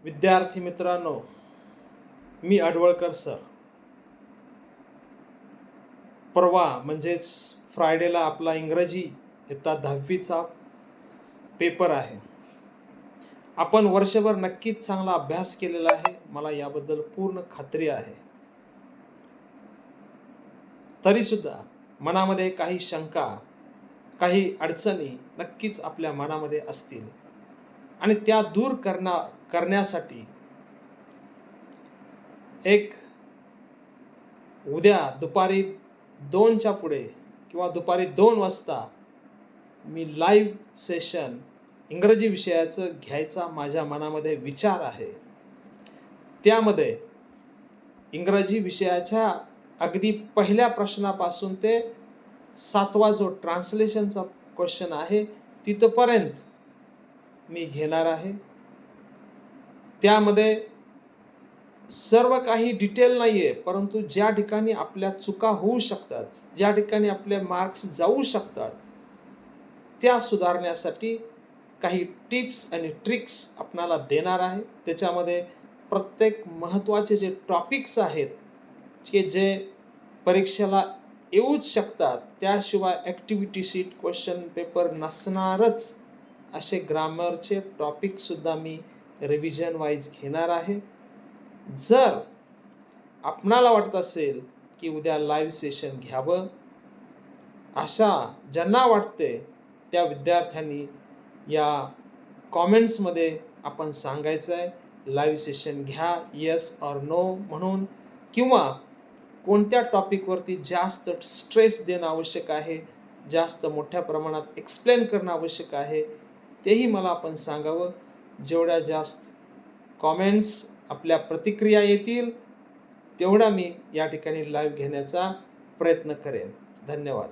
विद्यार्थी मित्रांनो, मी अडवळकर सर. परवा म्हणजेच फ्रायडेला आपला इंग्रजी इयत्ता 10वीचा पेपर आहे. आपण वर्षभर नक्कीच चांगला अभ्यास केलेला आहे, मला याबद्दल पूर्ण खात्री आहे. तरी सुद्धा मनामध्ये काही शंका, काही अडचणी नक्कीच आपल्या मनामध्ये असतील आणि त्या दूर करण्यासाठी एक उद्या दुपारी 2च्या पुढे किंवा दुपारी 2 वाजता मी लाईव्ह सेशन इंग्रजी विषयाचं घ्यायचा माझ्या मनामध्ये विचार आहे. त्यामध्ये इंग्रजी विषयाच्या अगदी पहिल्या प्रश्नापासून ते 7वा जो ट्रान्सलेशनचा क्वेश्चन आहे तिथपर्यंत मी घेणार आहे. त्यामध्ये सर्व काही डिटेल नाही आहे, परंतु ज्या ठिकाणी आपल्या चुका होऊ शकतात, ज्या ठिकाणी आपले मार्क्स जाऊ शकतात, त्या सुधारण्यासाठी काही टिप्स आणि ट्रिक्स आपणाला देणार आहे. त्याच्यामध्ये प्रत्येक महत्त्वाचे जे टॉपिक्स आहेत की जे परीक्षेला येऊच शकतात, त्याशिवाय ॲक्टिव्हिटी शीट क्वेश्चन पेपर नसणारच असे ग्रामरचे टॉपिकसुद्धा मी रिव्हिजन वाईज घेणार आहे. जर आपणाला वाटत असेल की उद्या लाईव्ह सेशन घ्यावं, अशा ज्यांना वाटते त्या विद्यार्थ्यांनी या कॉमेंट्समध्ये आपण सांगायचं आहे लाईव्ह सेशन घ्या, येस ऑर नो म्हणून, किंवा कोणत्या टॉपिकवरती जास्त स्ट्रेस देणं आवश्यक आहे, जास्त मोठ्या प्रमाणात एक्सप्लेन करणं आवश्यक आहे, तेही मला आपण सांगावं. जेवढ्या जास्त कॉमेंट्स, आपल्या प्रतिक्रिया येतील तेवढा मी या ठिकाणी लाईव्ह घेण्याचा प्रयत्न करेन. धन्यवाद.